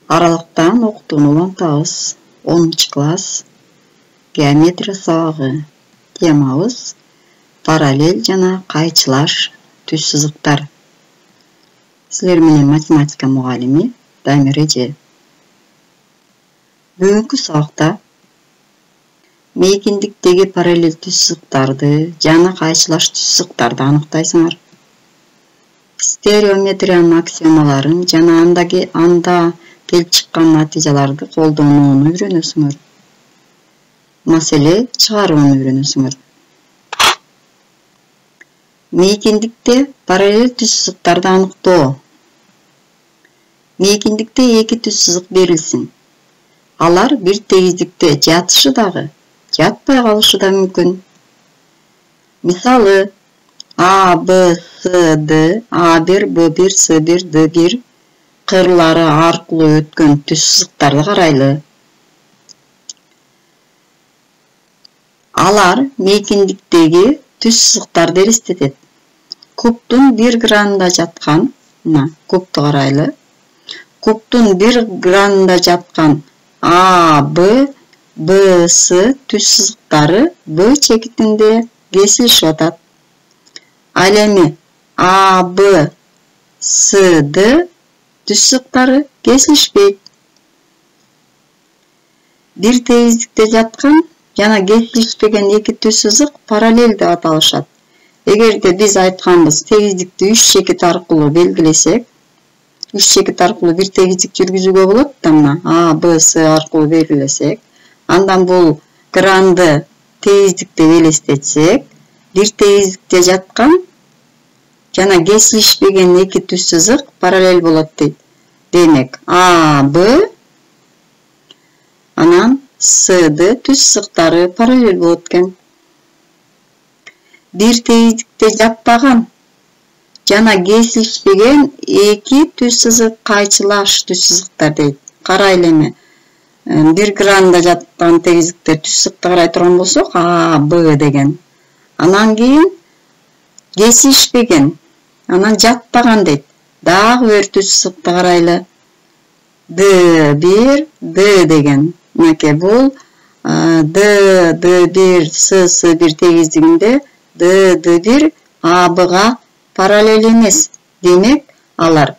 Аралыктан окутууну улантабыз. 10-класс геометрия сабагы. Темабыз параллель жана кайчылаш түз сызыктар. Силер менен математика мугалими Дамир эже. Бүгүнкү сабакта мейкиндиктеги параллель түз сызыктарды жана кайчылаш түз сызыктарды аныктайсыңар. Стереометриянын аксиомаларын жана анда келип чыккан натыйжаларды колдонууну үйрөнөсүңөр. Маселе чыгарууну үйрөнөсүңөр. Мейкиндикте параллель түз сызыктарды аныктоо. Мейкиндикте эки түз сызык берилсин. Алар бир тегиздикте жатышы дагы, жатпай калышы да мүмкүн. Мисалы, А, Б, С, Д, А1, Б1, С1, Д1 кырлары аркылуу өткөн түз сызыктарды карайлы. Алар мейкиндиктеги түз сызыктарды элестетет. Кубтун бир гранында жаткан, кубту карайлы. Кубтун бир гранында жаткан А, Б, Б, С түз сызыктары Б чекитинде кесилишип атат. Ал эми А, Б, С, Д түз сызыктары кесилишпейт. Бир тегиздикте жаткан жана кесилишпеген эки түз сызык параллель деп аталышат. Эгерде биз айтканбыз тегиздикти 3 чекит аркылуу белгилесек, 3 чекит аркылуу бир тегиздик жүргүзүүгө болот да, мына А, Б, С аркылуу белгилесек, андан бул гранды тегиздик деп элестетсек, бир тегиздикте жаткан жана кесилишпеген эки түз сызык параллель болот дейт. Демек, А, Б анан С, Д түз сызыктары параллель болот экен. Бир тегиздикте жатпаган жана кесилишпеген эки түз сызык кайчылаш түз сызыктар дейт. Карайлы эми. Бир гранда жаткан тегиздикте түз сызыкты карай турган болсок, А, Б деген. Анан кийин кесилишпеген, анан жатпаган дейт. Дагы бир түз сызыкты карайлы. Д1, Д деген. Мынакей бул Д, Д1, С1 тегиздигинде Д, Д1 А, Бга параллель эмес. Демек, алар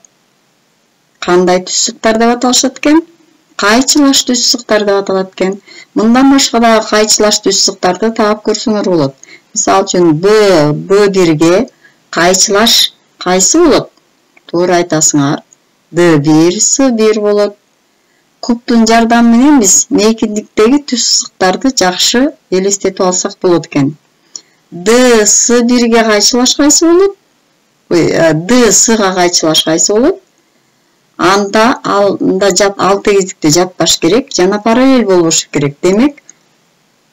кандай түз сызыктар деп аталышат экен? Кайчылаш түз сызыктар деп аталат экен. Мындан башка да кайчылаш түз сызыктарды таап көрсөңөр болот. Мисалы үчүн Б, Б1ге кайчылаш кайсы болот? Туура айтасыңар. Д1, С1 болот. Кубтун жардамы менен биз мейкиндиктеги түз сызыктарды жакшы элестетип алсак болот экен. Д, С1ге кайчылаш кайсы болот? Д, Сга кайчылаш кайсы болот? Анда ал тегиздикте жатпаш керек жана параллель болушу керек. Демек,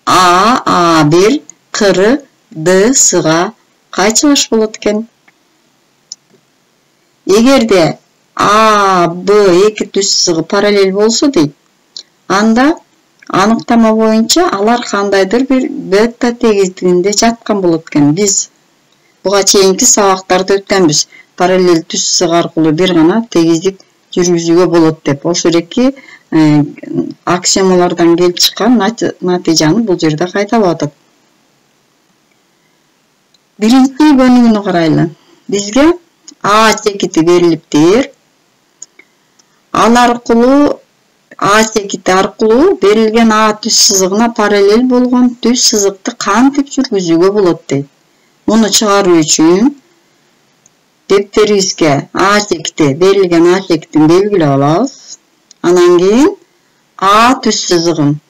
А, А1 кыры Д, Сга кайчылаш болот экен. Эгерде А, Б эки түз сызыгы параллель болсо дейт, анда аныктама боюнча алар кандайдыр бир бета тегиздигинде жаткан болот экен. Биз буга чейинки сабактарды өткөнбүз. Параллель түз сызык аркылуу бир гана тегиздик жүргүзүүгө болот деп. Ошол эки аксиомалардан келип чыккан натыйжаны бул жерде кайталап атат. Биринчи көнүгүүнү карайлы. Бизге А чекити берилиптир. Ал аркылуу А чекити аркылуу берилген А түз сызыгына параллель болгон түз сызыкты кантип жүргүзүүгө болот дейт. Муну чыгаруу үчүн дептерибизге А чекити берилген А чекитин белгилеп алабыз. Анан кийин А түз сызыгын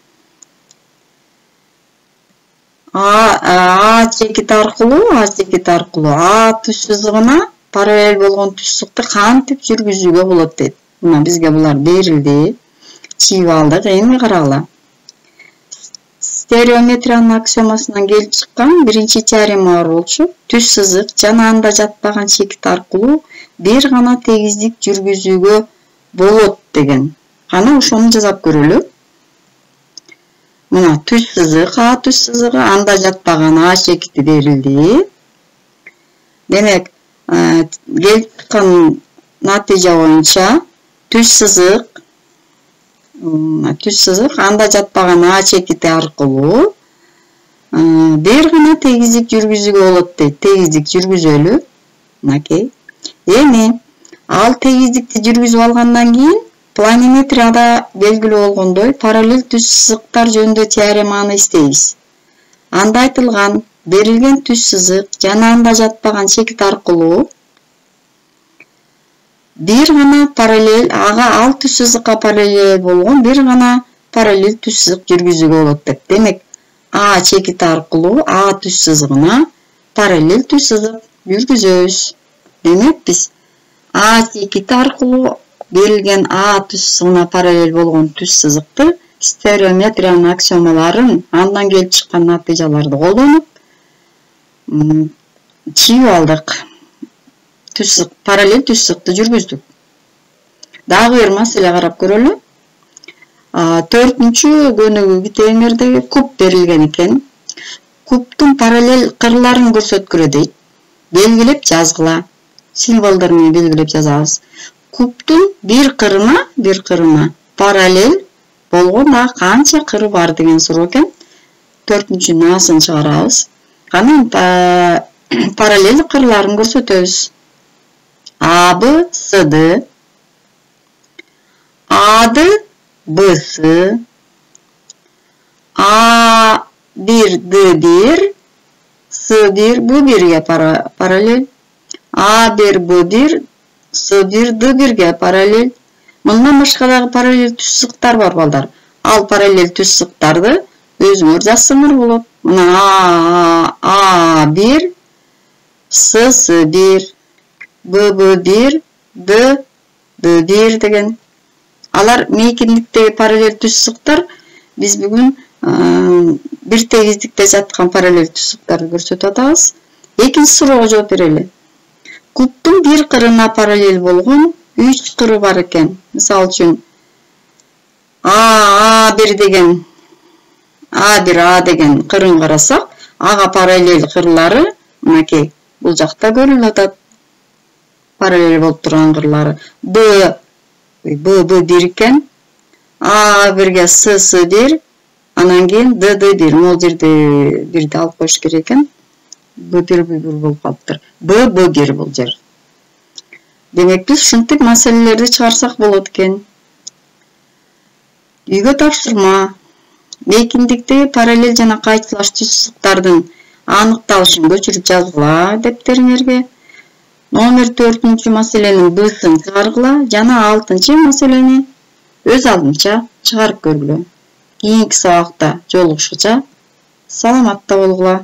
А чекит аркылуу А түз сызыгына параллель болгон түз сызыкты кантип жүргүзүүгө болот дейт. Мына бизге булар берилди. Чийип алдык, эми карагыла. Стереометриянын аксиомасынан келип чыккан биринчи теорема бар болчу. Түз сызык жана анда жатпаган чекит аркылуу бир гана тегиздик жүргүзүүгө болот деген. Кана ошону жасап көрөлү. Мына түз сызык, А түз сызыгы, анда жатпаган А чекити берилди. Демек, келип чыккан натыйжа боюнча түз сызык түз сызык анда жатпаган А чекити аркылуу бир гана тегиздик жүргүзүүгө болот дейт. Тегиздик жүргүзөлү. Окей. Эми ал тегиздикти жүргүзүп алгандан кийин планиметрияда белгилүү болгондой параллель түз сызыктар жөнүндө теореманы издейбиз. Анда айтылган берилген түз сызык жана анда жатпаган чекит аркылуу бир гана параллель ал түз сызыкка параллель болгон бир гана параллель түз сызык жүргүзүүгө болот деп. Демек, А чекити аркылуу А түз сызыгына параллель түз сызык жүргүзөбүз. Демек, биз А чекити аркылуу берилген А түз сызыгына параллель болгон түз сызыкты стереометриянын аксиомаларын, андан келип чыккан натыйжаларды колдонуп чыгып алдык. Параллель түз сызыкты жүргүздүк. Дагы бир маселе карап көрөлү. 4-чү көнүгүү китебиңерде куб берилген экен. Кубтун параллель кырларын көрсөткүлө дейт. Белгилеп жазгыла. Символдор менен белгилеп жазабыз. Кубтун бир кырына параллель болгон да канча кыры бар деген суроо экен. 4-чүнүн Асын чыгарабыз. Кана параллель кырларын көрсөтөбүз. А, Б, С, Д. A'ды B'sı, A1, D1, S1, B1'ge paralel, A1, B1, S1, D1'ge paralel. Bundan başka da paralel түз сызыктар бар балдар. Ал параллель түз сызыктарды өзүңөр жазсаңар болот. Мына A1, S1, B1, D1 деген. Алар мейкиндиктеги параллель түз сызыктар. Биз бүгүн бир тегиздикте жаткан параллель түз сызыктарды көрсөтүп атабыз. Экинчи суроого жооп берели. Кубтун бир кырына параллель болгон 3 кыры бар экен. Мисалы үчүн A1 деген кырын карасак, ага параллель кырлары мынакей бул жакта көрүнүп атат. Параллель болуп турган кырлары B1 экен, A1ге S1, анан кийин D1. Могул жерде бирди алып коюш керек экен. B1 болуп калыптыр. B1 бул жер. Демек, биз ушинтип маселелерди чыгарсак болот экен. Үйгө тапшырма. Мейкиндиктеги параллель жана кайчылаш түз сызыктардын аныкталышын көчүрүп жазгыла дептериңерге. Номер 4-чү маселенин Б'сын чыгаргыла жана 6-чы маселени өз алдынча чыгарып көргүлө. Кийинки сабакта жолугушуча саламатта болгула.